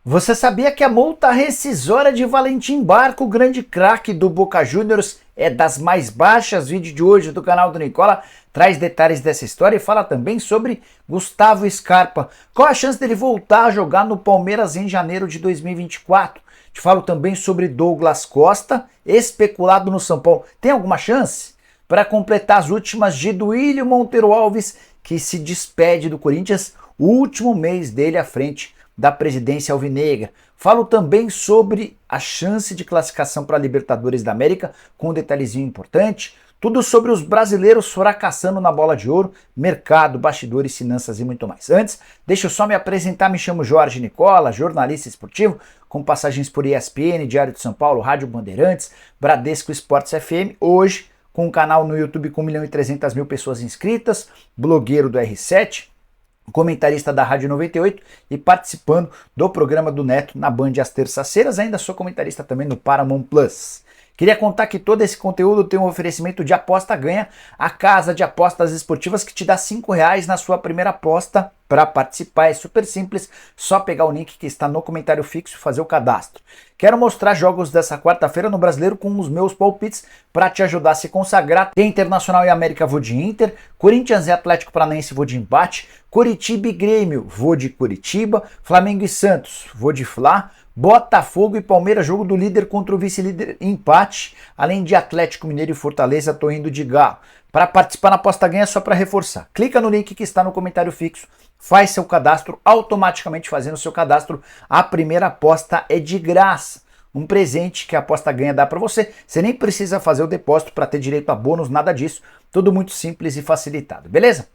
Você sabia que a multa rescisória de Valentim Barco, o grande craque do Boca Juniors, é das mais baixas? Vídeo de hoje do canal do Nicola traz detalhes dessa história e fala também sobre Gustavo Scarpa. Qual a chance dele voltar a jogar no Palmeiras em janeiro de 2024? Te falo também sobre Douglas Costa, especulado no São Paulo. Tem alguma chance? Para completar as últimas de Duílio Monteiro Alves, que se despede do Corinthians, o último mês dele à frente da presidência alvinegra. Falo também sobre a chance de classificação para a Libertadores da América, com um detalhezinho importante. Tudo sobre os brasileiros fracassando na bola de ouro, mercado, bastidores, finanças e muito mais. Antes, deixa eu só me apresentar. Me chamo Jorge Nicola, jornalista esportivo, com passagens por ESPN, Diário de São Paulo, Rádio Bandeirantes, Bradesco Esportes FM. Hoje, com um canal no YouTube com 1.300.000 pessoas inscritas, blogueiro do R7, comentarista da Rádio 98 e participando do programa do Neto na Band às terças-feiras. Ainda sou comentarista também no Paramount Plus. Queria contar que todo esse conteúdo tem um oferecimento de Aposta Ganha, a casa de apostas esportivas que te dá R$5 na sua primeira aposta. Para participar é super simples, só pegar o link que está no comentário fixo e fazer o cadastro. Quero mostrar jogos dessa quarta-feira no Brasileiro com os meus palpites para te ajudar a se consagrar. Tem Internacional e América, vou de Inter. Corinthians e Atlético Paranaense, vou de empate. Curitiba e Grêmio, vou de Curitiba. Flamengo e Santos, vou de Fla. Botafogo e Palmeiras, jogo do líder contra o vice-líder, empate. Além de Atlético Mineiro e Fortaleza, tô indo de Galo. Para participar na Aposta Ganha, só para reforçar. Clica no link que está no comentário fixo, faz seu cadastro. Automaticamente fazendo seu cadastro, a primeira aposta é de graça. Um presente que a Aposta Ganha dá para você. Você nem precisa fazer o depósito para ter direito a bônus, nada disso. Tudo muito simples e facilitado, beleza?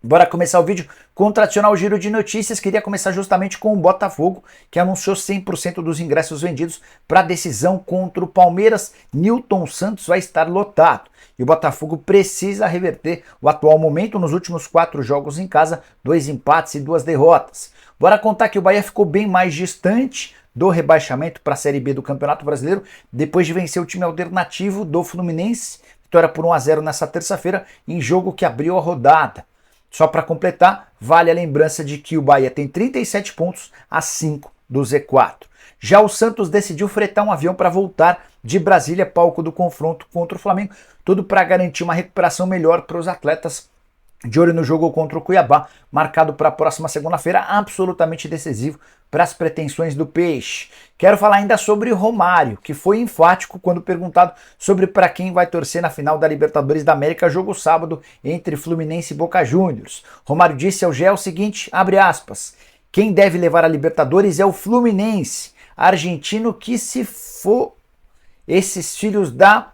Bora começar o vídeo com o tradicional giro de notícias. Queria começar justamente com o Botafogo, que anunciou 100% dos ingressos vendidos para a decisão contra o Palmeiras. Nilton Santos vai estar lotado. E o Botafogo precisa reverter o atual momento nos últimos 4 jogos em casa, 2 empates e 2 derrotas. Bora contar que o Bahia ficou bem mais distante do rebaixamento para a Série B do Campeonato Brasileiro, depois de vencer o time alternativo do Fluminense. Vitória por 1-0 nessa terça-feira, em jogo que abriu a rodada. Só para completar, vale a lembrança de que o Bahia tem 37 pontos a 5 do Z4. Já o Santos decidiu fretar um avião para voltar de Brasília, palco do confronto contra o Flamengo, tudo para garantir uma recuperação melhor para os atletas. De olho no jogo contra o Cuiabá, marcado para a próxima segunda-feira, absolutamente decisivo para as pretensões do Peixe. Quero falar ainda sobre o Romário, que foi enfático quando perguntado sobre para quem vai torcer na final da Libertadores da América, jogo sábado entre Fluminense e Boca Juniors. Romário disse ao GE o seguinte, abre aspas, quem deve levar a Libertadores é o Fluminense, argentino que se for esses filhos da...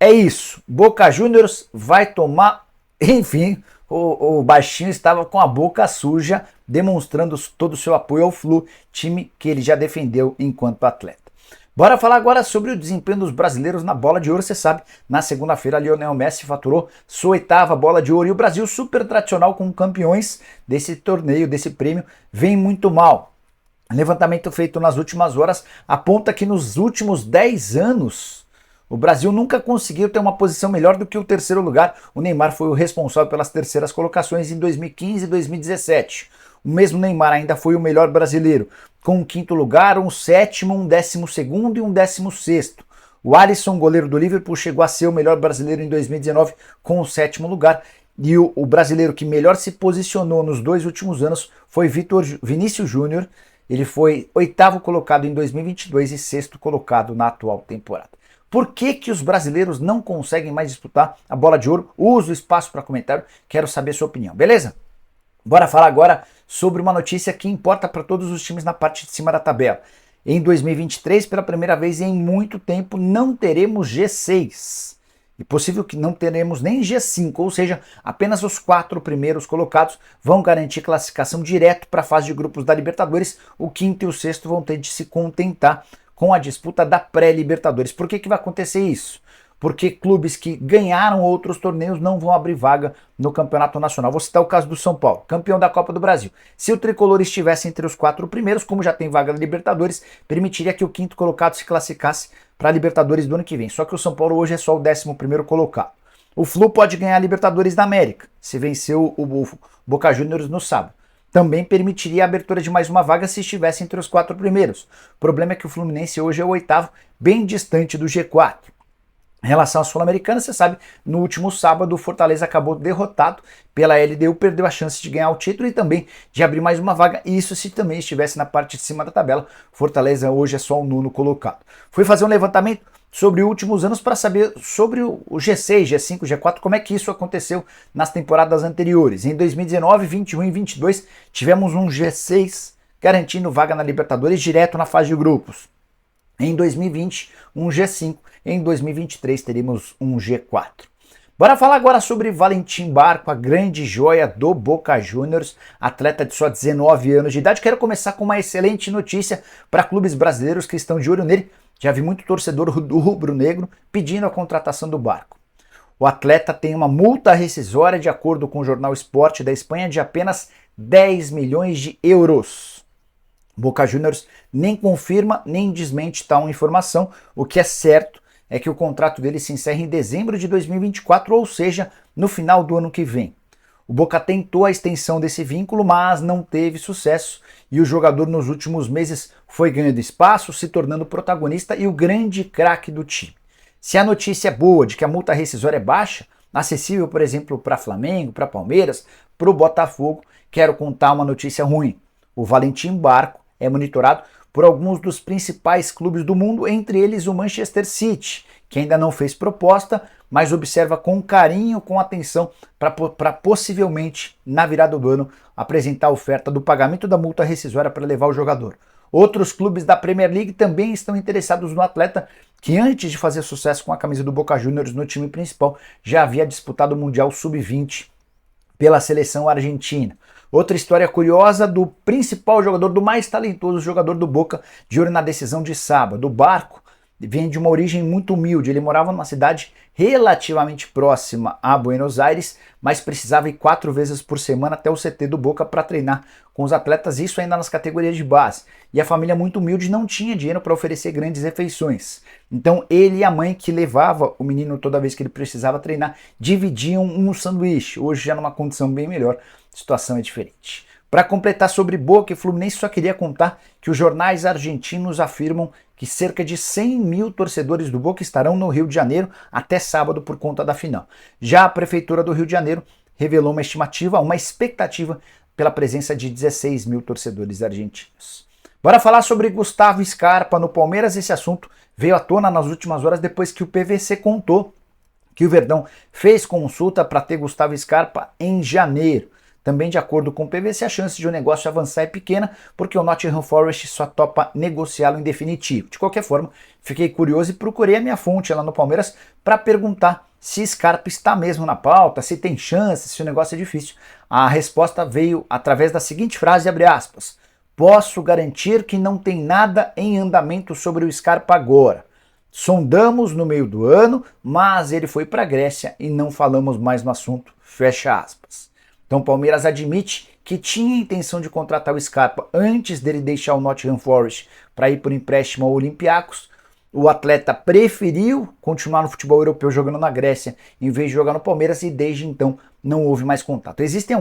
É isso, Boca Juniors vai tomar... Enfim, o baixinho estava com a boca suja, demonstrando todo o seu apoio ao Flu, time que ele já defendeu enquanto atleta. Bora falar agora sobre o desempenho dos brasileiros na bola de ouro. Você sabe, na segunda-feira, Lionel Messi faturou sua 8ª bola de ouro e o Brasil, super tradicional como campeões desse torneio, desse prêmio, vem muito mal. Levantamento feito nas últimas horas aponta que nos últimos 10 anos... o Brasil nunca conseguiu ter uma posição melhor do que o terceiro lugar. O Neymar foi o responsável pelas terceiras colocações em 2015 e 2017. O mesmo Neymar ainda foi o melhor brasileiro, com um 5º lugar, um 7º, um 12º e um 16º. O Alisson, goleiro do Liverpool, chegou a ser o melhor brasileiro em 2019 com o 7º lugar. E o brasileiro que melhor se posicionou nos 2 últimos anos foi Vinícius Júnior. Ele foi 8º colocado em 2022 e 6º colocado na atual temporada. Por que os brasileiros não conseguem mais disputar a bola de ouro? Uso o espaço para comentário, quero saber sua opinião, beleza? Bora falar agora sobre uma notícia que importa para todos os times na parte de cima da tabela. Em 2023, pela primeira vez em muito tempo, não teremos G6. E possível que não teremos nem G5, ou seja, apenas os 4 primeiros colocados vão garantir classificação direto para a fase de grupos da Libertadores. O 5º e o 6º vão ter de se contentar com a disputa da pré-Libertadores. Por que vai acontecer isso? Porque clubes que ganharam outros torneios não vão abrir vaga no Campeonato Nacional. Vou citar o caso do São Paulo, campeão da Copa do Brasil. Se o tricolor estivesse entre os 4 primeiros, como já tem vaga na Libertadores, permitiria que o 5º colocado se classificasse para a Libertadores do ano que vem. Só que o São Paulo hoje é só o 11º colocado. O Flu pode ganhar a Libertadores da América, se venceu o Boca Juniors no sábado. também permitiria a abertura de mais uma vaga se estivesse entre os 4 primeiros. O problema é que o Fluminense hoje é o 8º, bem distante do G4. Em relação à Sul-Americana, você sabe, no último sábado o Fortaleza acabou derrotado pela LDU, perdeu a chance de ganhar o título e também de abrir mais uma vaga, isso se também estivesse na parte de cima da tabela. Fortaleza hoje é só o 9º colocado. Fui fazer um levantamento sobre os últimos anos para saber sobre o G6, G5, G4, como é que isso aconteceu nas temporadas anteriores. Em 2019, 21 e 22 tivemos um G6 garantindo vaga na Libertadores direto na fase de grupos. Em 2020, um G5. Em 2023 teremos um G4. Bora falar agora sobre Valentim Barco, a grande joia do Boca Juniors, atleta de só 19 anos de idade. Quero começar com uma excelente notícia para clubes brasileiros que estão de olho nele. Já vi muito torcedor do rubro-negro pedindo a contratação do Barco. O atleta tem uma multa rescisória, de acordo com o jornal Esporte da Espanha, de apenas 10 milhões de euros. Boca Juniors nem confirma nem desmente tal informação. O que é certo é que o contrato dele se encerra em dezembro de 2024, ou seja, no final do ano que vem. O Boca tentou a extensão desse vínculo, mas não teve sucesso, e o jogador nos últimos meses foi ganhando espaço, se tornando protagonista e o grande craque do time. Se a notícia é boa de que a multa rescisória é baixa, acessível, por exemplo, para Flamengo, para Palmeiras, para o Botafogo, quero contar uma notícia ruim. O Valentim Barco é monitorado por alguns dos principais clubes do mundo, entre eles o Manchester City, que ainda não fez proposta, mas observa com carinho, com atenção, para possivelmente, na virada do ano, apresentar a oferta do pagamento da multa rescisória para levar o jogador. Outros clubes da Premier League também estão interessados no atleta, que antes de fazer sucesso com a camisa do Boca Juniors no time principal, já havia disputado o Mundial Sub-20 pela seleção argentina. Outra história curiosa do principal jogador, do mais talentoso jogador do Boca, de olho na decisão de sábado. O Barco vem de uma origem muito humilde, ele morava numa cidade relativamente próxima a Buenos Aires, mas precisava ir 4 vezes por semana até o CT do Boca para treinar com os atletas, isso ainda nas categorias de base. E a família muito humilde não tinha dinheiro para oferecer grandes refeições. Então ele e a mãe, que levava o menino toda vez que ele precisava treinar, dividiam um sanduíche. Hoje já numa condição bem melhor, a situação é diferente. Para completar sobre Boca e Fluminense, só queria contar que os jornais argentinos afirmam que cerca de 100 mil torcedores do Boca estarão no Rio de Janeiro até sábado por conta da final. Já a Prefeitura do Rio de Janeiro revelou uma estimativa, uma expectativa pela presença de 16 mil torcedores argentinos. Bora falar sobre Gustavo Scarpa no Palmeiras. Esse assunto veio à tona nas últimas horas depois que o PVC contou que o Verdão fez consulta para ter Gustavo Scarpa em janeiro. Também, de acordo com o PVC, a chance de o negócio avançar é pequena, porque o Nottingham Forest só topa negociá-lo em definitivo. De qualquer forma, fiquei curioso e procurei a minha fonte lá no Palmeiras para perguntar se Scarpa está mesmo na pauta, se tem chance, se o negócio é difícil. A resposta veio através da seguinte frase, abre aspas: "Posso garantir que não tem nada em andamento sobre o Scarpa agora. Sondamos no meio do ano, mas ele foi para a Grécia e não falamos mais no assunto", fecha aspas. Então o Palmeiras admite que tinha intenção de contratar o Scarpa antes dele deixar o Nottingham Forest para ir por empréstimo ao Olympiacos. O atleta preferiu continuar no futebol europeu jogando na Grécia em vez de jogar no Palmeiras e desde então não houve mais contato. Existem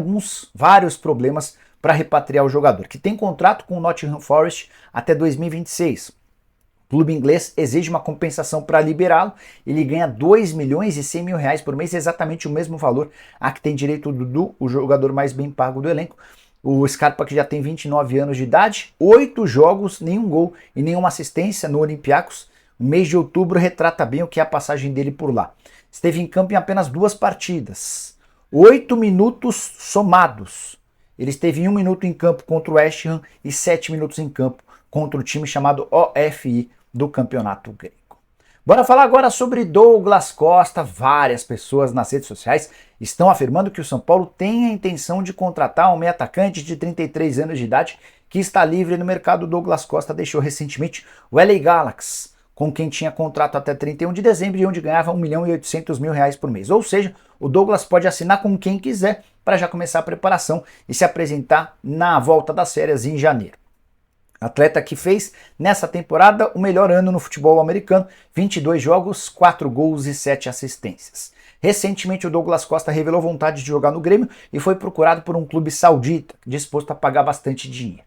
vários problemas para repatriar o jogador, que tem contrato com o Nottingham Forest até 2026. O clube inglês exige uma compensação para liberá-lo. Ele ganha 2 milhões e 100 mil reais por mês, exatamente o mesmo valor a que tem direito o Dudu, o jogador mais bem pago do elenco. O Scarpa, que já tem 29 anos de idade, 8 jogos, nenhum gol e nenhuma assistência no Olympiacos. O mês de outubro retrata bem o que é a passagem dele por lá. Esteve em campo em apenas 2 partidas, 8 minutos somados. Ele esteve em 1 minuto em campo contra o West Ham e 7 minutos em campo contra o time chamado OFI do Campeonato Grego. Bora falar agora sobre Douglas Costa. Várias pessoas nas redes sociais estão afirmando que o São Paulo tem a intenção de contratar um meio atacante de 33 anos de idade que está livre no mercado. Douglas Costa deixou recentemente o LA Galaxy, com quem tinha contrato até 31 de dezembro e onde ganhava 1 milhão e 800 mil reais por mês. Ou seja, o Douglas pode assinar com quem quiser para já começar a preparação e se apresentar na volta das férias em janeiro. Atleta que fez nessa temporada o melhor ano no futebol americano, 22 jogos, 4 gols e 7 assistências. Recentemente o Douglas Costa revelou vontade de jogar no Grêmio e foi procurado por um clube saudita, disposto a pagar bastante dinheiro.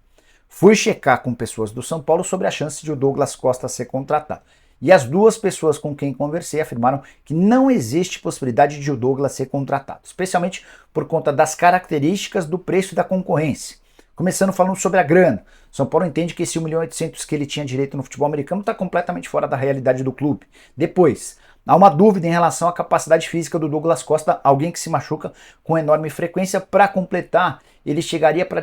Fui checar com pessoas do São Paulo sobre a chance de o Douglas Costa ser contratado. E as duas pessoas com quem conversei afirmaram que não existe possibilidade de o Douglas ser contratado, especialmente por conta das características do preço e da concorrência. Começando falando sobre a grana. São Paulo entende que esse 1.800.000 que ele tinha direito no futebol americano está completamente fora da realidade do clube. Depois, há uma dúvida em relação à capacidade física do Douglas Costa, alguém que se machuca com enorme frequência. Para completar, ele chegaria para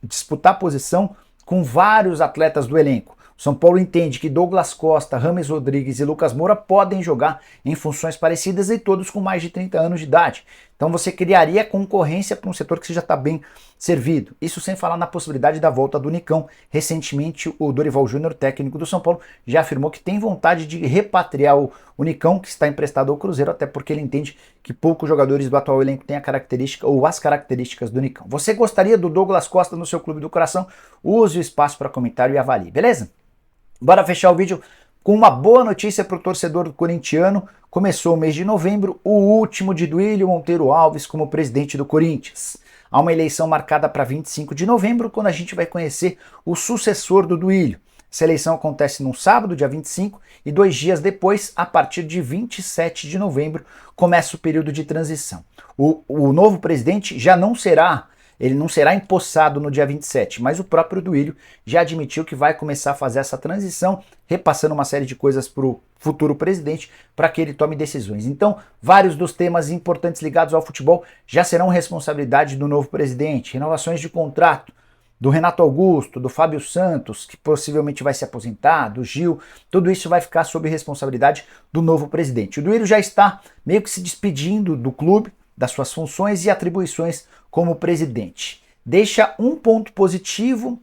disputar posição com vários atletas do elenco. São Paulo entende que Douglas Costa, Rames Rodrigues e Lucas Moura podem jogar em funções parecidas e todos com mais de 30 anos de idade. Então você criaria concorrência para um setor que já está bem servido. Isso sem falar na possibilidade da volta do Nicão. Recentemente o Dorival Júnior, técnico do São Paulo, já afirmou que tem vontade de repatriar o Nicão, que está emprestado ao Cruzeiro, até porque ele entende que poucos jogadores do atual elenco têm a característica ou as características do Nicão. Você gostaria do Douglas Costa no seu clube do coração? Use o espaço para comentário e avalie, beleza? Bora fechar o vídeo com uma boa notícia para o torcedor corintiano. Começou o mês de novembro, o último de Duílio Monteiro Alves como presidente do Corinthians. Há uma eleição marcada para 25 de novembro, quando a gente vai conhecer o sucessor do Duílio. Essa eleição acontece no sábado, dia 25, e 2 dias depois, a partir de 27 de novembro, começa o período de transição. O novo presidente já não será... Ele não será empossado no dia 27, mas o próprio Duílio já admitiu que vai começar a fazer essa transição, repassando uma série de coisas para o futuro presidente para que ele tome decisões. Então, vários dos temas importantes ligados ao futebol já serão responsabilidade do novo presidente. Renovações de contrato do Renato Augusto, do Fábio Santos, que possivelmente vai se aposentar, do Gil, tudo isso vai ficar sob responsabilidade do novo presidente. O Duílio já está meio que se despedindo do clube, das suas funções e atribuições como presidente. Deixa um ponto positivo,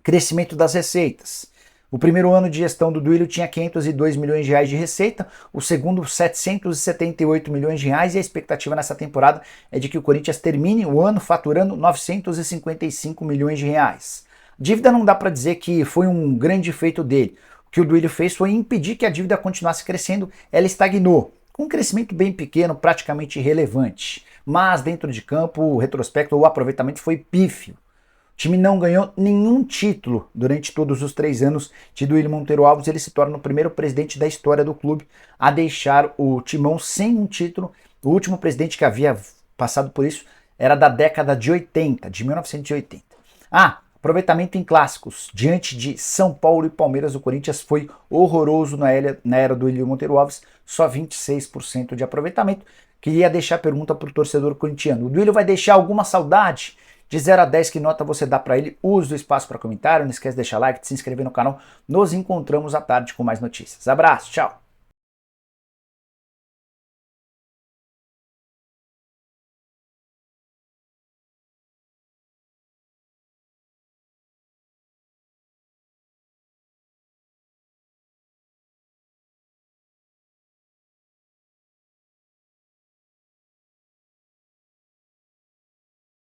crescimento das receitas. O primeiro ano de gestão do Duílio tinha 502 milhões de reais de receita, o segundo 778 milhões de reais, e a expectativa nessa temporada é de que o Corinthians termine o ano faturando 955 milhões de reais. Dívida não dá para dizer que foi um grande feito dele. O que o Duílio fez foi impedir que a dívida continuasse crescendo, ela estagnou. Com um crescimento bem pequeno, praticamente irrelevante. Mas dentro de campo, o retrospecto ou o aproveitamento foi pífio. O time não ganhou nenhum título durante todos os 3 anos de Duílio Monteiro Alves. Ele se torna o primeiro presidente da história do clube a deixar o timão sem um título. O último presidente que havia passado por isso era da década de 80, de 1980. Aproveitamento em clássicos. Diante de São Paulo e Palmeiras, o Corinthians foi horroroso na era do Duílio Monteiro Alves, só 26% de aproveitamento. Queria deixar a pergunta para o torcedor corintiano. O Duílio vai deixar alguma saudade? De 0 a 10, que nota você dá para ele? Use o espaço para comentário, não esquece de deixar like, de se inscrever no canal. Nos encontramos à tarde com mais notícias. Abraço, tchau!